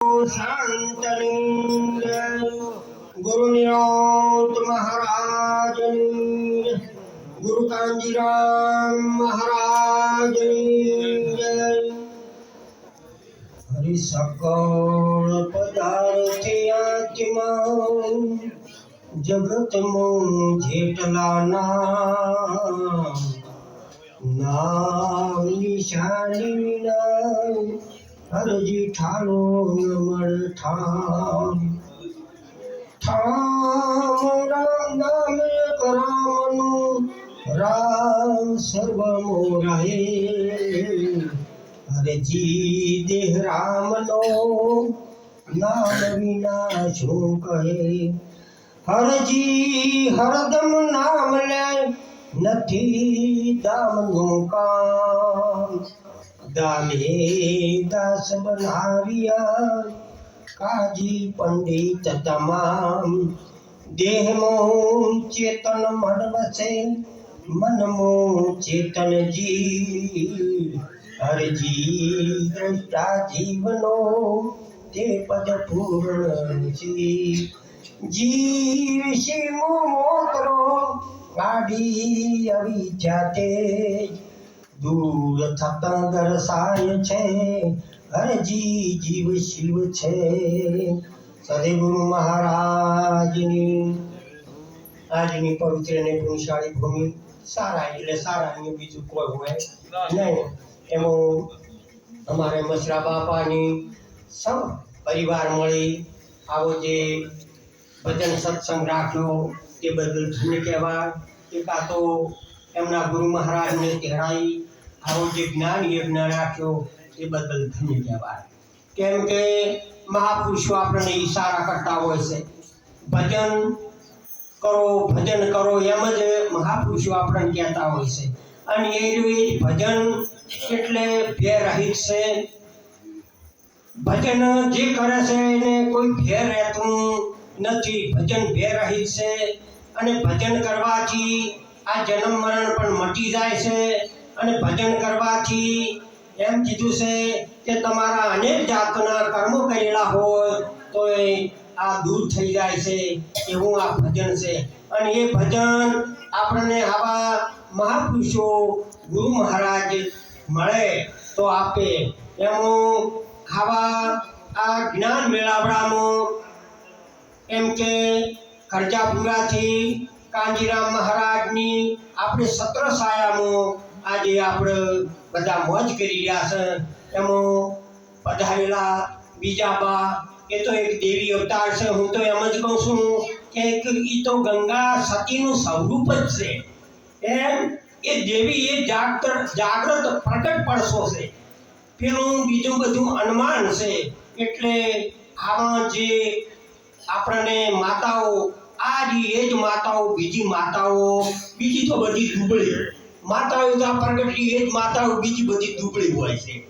शांतलिंग गुरु निरोध महाराज गुरु कांजीराम महाराज हरि सकल पदार्थ आत्मा जगत में जेटला नाम निशानी विना हरजी ठालो नमण ठाम ठाम राम नाम रामनु राम सर्व मोराहे हरजी देह रामनो नाम विना शो कहे हरजी हरदम नाम ले નથી દામનું કામ દામે દાસ બનાવ્યા કાજી પંડિત તમામ દેહમાં ચેતન મન વસે મનમાં ચેતન જી હરજી દ્રષ્ટા જીવનો તે પદ પૂર્ણ જીવ શિવ મોત્રો ગાડી આવી જાતે દૂર થતા દર્શાય છે હરજી જીવ શિવ છે સદગુરુ મહારાજની આજની પવિત્ર અને પુણ્યશાળી ભૂમિ સારા એટલે સારા અહીંયા બીજું કોઈ હોય નહીં એમાં અમારે મસરા બાપાની સૌ પરિવાર મળી આવો જે ભજન સત્સંગ રાખ્યો તે બદલ ધન્ય કહેવાય કે કાં તો એમના ગુરુ મહારાજને કહેવાય આવો જે જ્ઞાન યજ્ઞ રાખ્યો એ બદલ ધન્ય કહેવાય કેમ કે મહાપુરુષો આપણને ઈશારા કરતા હોય છે ભજન કરો એમ જ મહાપુરુષો આપણને કહેતા હોય છે અને એ ભજન એટલે ભેરહિત છે ભજન જે કરે છે એને કોઈ ભેર રહેતું નથી ભજન ભેરહિત છે અને ભજન કરવાથી આ જન્મ મરણ પણ મટી જાય છે અને ભજન કરવાથી એમ કીધું છે કે તમારા અનેક જાતના કર્મો કરેલા હોય તો આ દૂર થઈ જાય છે એવું આ ભજન છે અને એ ભજન આપણને આવા મહાપુરુષો ગુરુ મહારાજ મળે તો આપે એમાં આવા આ જ્ઞાન મેળાવડામાં એમ કે કરજાપુરાથી કાંજીરામ મહારાજની આપણે સત્ર સાયામાં આજે આપણે બધા મોજ કરી રહ્યા છે એમાં પધારેલા બીજાબા એ તો એક દેવી અવતાર છે હું તો એમ જ કહું છું કે એ તો ગંગા સતીનું સ્વરૂપ જ છે એમ એ દેવી એ જાગ્રત પ્રગટ પડશો છે પેલું બીજું બધું અનુમાન છે એટલે આમાં જે આપણને માતાઓ આ એ જ માતાઓ બીજી તો બધી દુબળી માતાઓ તો પ્રગટલી એ જ માતાઓ બીજી બધી દુબળી હોય છે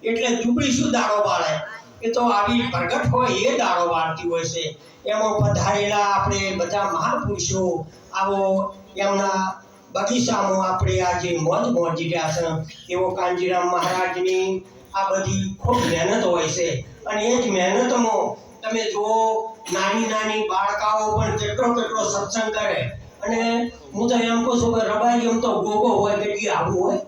એટલે દુબળી શું દાડો બાળે એ તો આવી પ્રગટ હોય એ દાડો બાળતી હોય છે એમાં પધારેલા આપણે બધા મહાપુરુષો આવો એમના બગીચામાં આપણે આજે મોજ મોજી રહ્યા છે એવો કાંજીરામ મહારાજની આ બધી ખૂબ મહેનત હોય છે અને એ જ મહેનતમાં તમે જુઓ નાની બાળકાઓ પણ કેટલો સત્સંગ કરે અને હું તો એમ કહું છું કે રબાઈ એમ તો ગોગો હોય કેટલી આવું હોય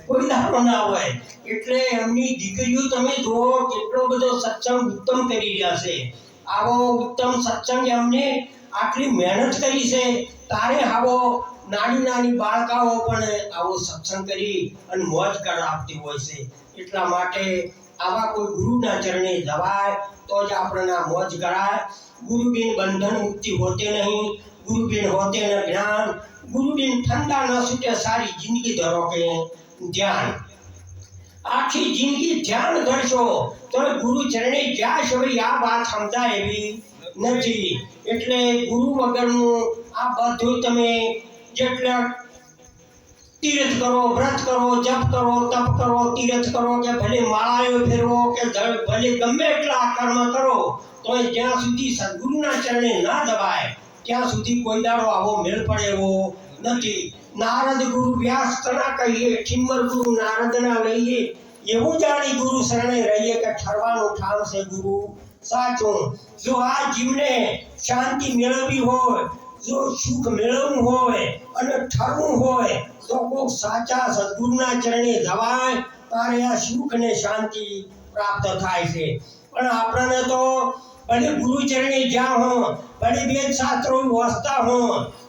કોઈ દાખલો ના હોય એટલે એમની દીકરીઓ તમે જુઓ કેટલો બધો સત્સંગ ઉત્તમ કરી રહ્યા છે આવો ઉત્તમ સત્સંગ એમને આટલી મહેનત કરી છે તારે આવો નાની બાળકાઓ પણ આવો સત્સંગ કરી અને મોજ કરાવતી હોય છે એટલા માટે આવા કોઈ ગુરુના ચરણે જવાય તો જ આપણને મોજ કરાય गुरु बिन बंधन मुक्ति होते नहीं गुरु बिन होते न ज्ञान गुरु बिन ठंडा न छूटे सारी जिंदगी धरो के ध्यान आखी जिंदगी ध्यान धरशो तो गुरु चरणे जाशो आ बात समजाय एवी નથી એટલે ગુરુ વગરનું આ બધું તમે જેટલા तीर्थ करो व्रत करो जप करो तप करो तीर्थ करो के भले माळाओ फेरवो के भले गमे એટલા કર્મ કરો તો જ્યાં સુધી સદગુરુના ચરણે ના દબાય ત્યાં સુધી કોઈ દાડો આવો મેળ પડે એવો નથી नारद गुरु व्यास तना कहिए ठिम्बर गुरु नारद ना लईए એવું જાણી ગુરુ શરણે રહીએ કે ઠરવાનું ઠામ છે ગુરુ સાચું. જો આ જીવને શાંતિ મેળવવી હોય, જો સુખ મેળવવું હોય અને ઠરવું હોય તો કોઈ સાચા સદગુરુના ચરણે જવાય, તારે આ સુખ ને શાંતિ પ્રાપ્ત થાય છે. પણ આપણને તો ભલે ગુરુ ચરણે જ્યાં હો, ભલે વેદ શાસ્ત્રો વાંચતા હો,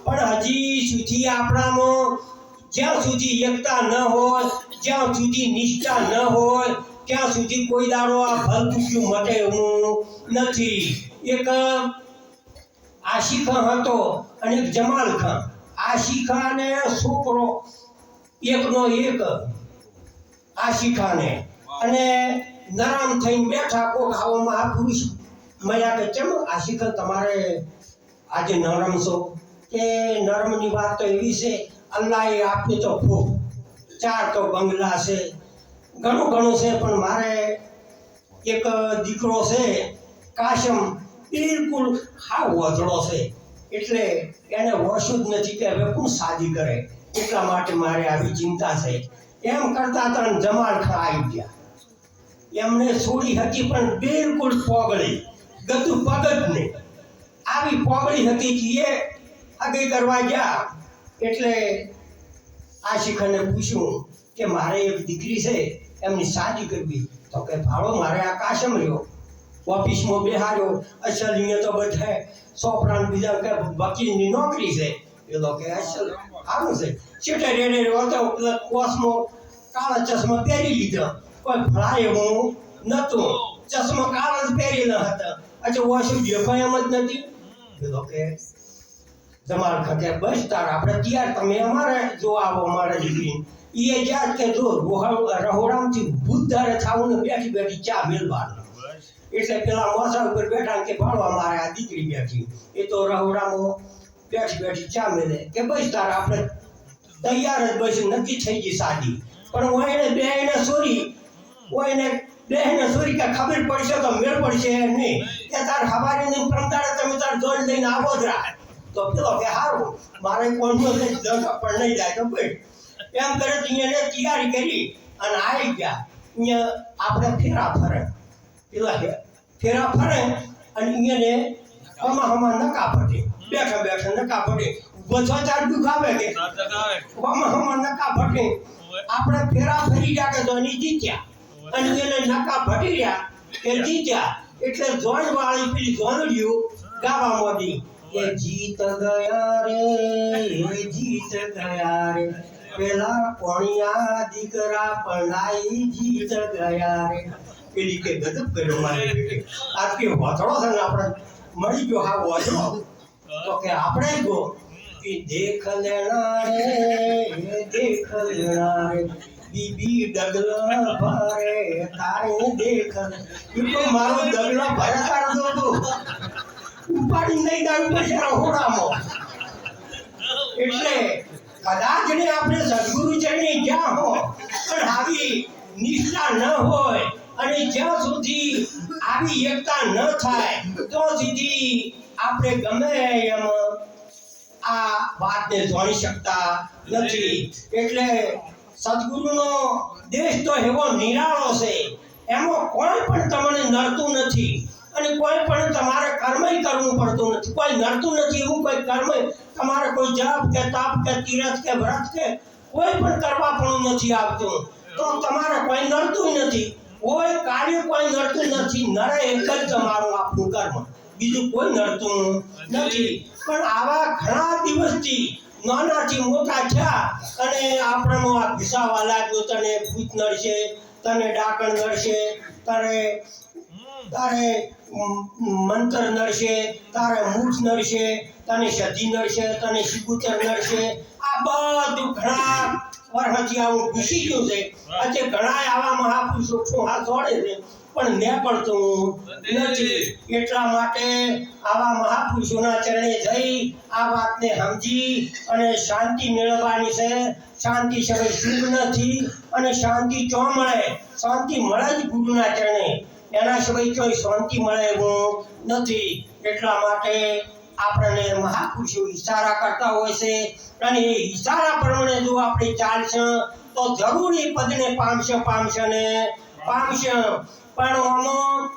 પણ હજી સુધી આપણામાં જ્યાં સુધી એકતા ન હોય, જ્યાં સુધી નિષ્ઠા ન હોય, ત્યાં સુધી કોઈ દાડો આ ફલ ચૂક્યું મટે એવું નથી. એક આશિક હતો અને એક જમાલ ખાન. આશિકાને છોકરો એકનો એક આશિકાને, અને નરમ થઈને બેઠા. કોક આવો મહાપુરુષ મળ્યા કે ચમ આશિકા તમારે આજે નરમ છો? કે નરમની વાત તો એવી છે, અલ્લાહે આપ્યું તો ખૂબ, 4 તો બંગલા છે, ઘણું ઘણું છે, પણ મારે એક દીકરો છે કાશમ, બિલકુલ હાવ વજળો છે, એટલે એને વશું જ નથી કે હવે કોણ શાદી કરે, એટલા માટે મારે આવી ચિંતા છે. એમ કરતા ત્રણ જમાલ ખાન આવી ગયા. એમને છોડી હતી પણ બિલકુલ પોગળી, ગતું પગ જ નહીં, આવી પોગળી હતી કે એ આગળ કરવા ગયા. એટલે આશિકાને પૂછ્યું કે મારે એક દીકરી છે, એમની શાદી કરવી. તો કે ભાડો મારે આ કાશમ રહ્યો, ઓફિસમાં બેહાર્યો, અસલ અહીંયા તો બધા સોપરાન બીજા કે વકીલની નોકરી છે. એ તો કે અસલ સારું છે, છેટે રેડે હતો કોસમાં કાળા ચશ્મા પહેરી લીધા, કોઈ ફળાય હું નહોતું, ચશ્મા કાળા જ પહેરેલા હતા. અચ્છા ઓછું દેખાય એમ જ નથી. એ તો કે જમાલ ખાતે બસ તાર આપણે તૈયાર, તમે અમારે જો આવો અમારા દીકરી. એ જ્યાં કે જો રહોડામથી બુદ્ધારે થાવું ને બેઠી બેઠી ચા મેળવાનું. એટલે પેલા મોસા ઉપર બેઠા કે ભાડો અમારે આ દીકરી બેઠી, એ તો રહોડામાં બેઠી બેઠી ચા મેળે કે બસ તાર આપણે તૈયાર જ, બસ નક્કી થઈ ગઈ શાદી. પણ હું એને બેને સોરી, કે ખબર પડશે તો મેળ પડશે નહીં, કે તાર હવારે ને પ્રમદાડે તમે તાર જોઈ લઈને આવો જ રાખ. તો પેલો કે સારું, મારે કોઈનો પણ નહીં જાય તો ભાઈ એમ કરે. એને તૈયારી કરી અને આવી ગયા. અહીંયા આપણે ફેરા ફરે, પેલા ફેરા ફરે અને અહીંયાને હમા નકા ફટે, બેઠા બેઠા નકા ફટે, બસો ચાર દુખાવે કે હમા નકા ફટે. આપણે ફેરા ફરી ગયા કે ધોની જીત્યા, અને એને નકા ફટી રહ્યા કે જીત્યા. એટલે જોણ વાળી પેલી જોનડીયું ગાવા મોડી કે જીત ગયા રે, જીત ગયા રે, પેલા કોણિયા દીકરા પણાઈ જીત ગયા રે. પેલી કે ગજબ કર્યો મારી બેટી, આજ કે વથડો છે ને આપણે મળી ગયો હા વથડો. તો કે આપણે ગો કે દેખ લેણા રે, દેખ લેણા રે, બીબી ડગલા ભરે તારે દેખ. એ તો મારો ડગલા ભરે કાઢતો હતો, ઉપાડી નહીં જાય પછી રહોડામાં. એટલે કદાચ ને આપણે સદગુરુ ચરણે જ્યાં હો પણ આવી નિષ્ઠા ન હોય, અને જ્યાં સુધી આવી એકતા ન થાય તો સુધી આપણે ગમે એમ આ વાતને જાણી શકતા નથી. એટલે સદગુરુનો દેશ તો એવો નિરાળો છે, એમાં કોઈ પણ તમને નડતું નથી, અને કોઈ પણ તમારે કર્મય કરવું પડતું નથી. કોઈ નડતું નથી એવું કોઈ કર્મ તમારે કોઈ જપ કે તાપ કે તીરથ કે વ્રત કે કોઈ પણ કરવા પણ નથી આવતું, તો તમારે કોઈ નડતું નથી. કોઈ કાર્ય કોઈ નડતું નથી, નડે એક જ તમારું આપણું કર્મ, બીજું કોઈ નડતું નથી. પણ આવા ઘણા દિવસથી નાનાથી મોટા થયા અને આપણામાં આ ઘીસાવા લાગ્યો, તને ભૂત નડશે, તને ડાકણ નડશે, તારે મંત્ર નડશે, તારે મૂઠ નડશે, તને સધી નડશે, તને શિગુતર નડશે. આ બધું ઘણા વર્ષથી આવું ઘૂસી ગયું છે. આજે ઘણા આવા મહાપુરુષો હાથ જોડે છે પણ નીકળતું નથી. એટલા માટે આવા મહાપુરુષોના ચરણે જઈ આ વાતને સમજી અને શાંતિ મેળવવાની છે. શાંતિ સિવાય સુખ નથી, અને શાંતિ ચો મળે, શાંતિ મળે જ ગુરુના ચરણે, એના સિવાય કોઈ શાંતિ મળે એવું નથી. એટલા માટે આપણને મહાપુરુષો ઈશારા કરતા હોય છે, અને એ ઈશારા પ્રમાણે જો આપણે ચાલશે તો જરૂરી પદને પામશે ને પામશે પણ આમાં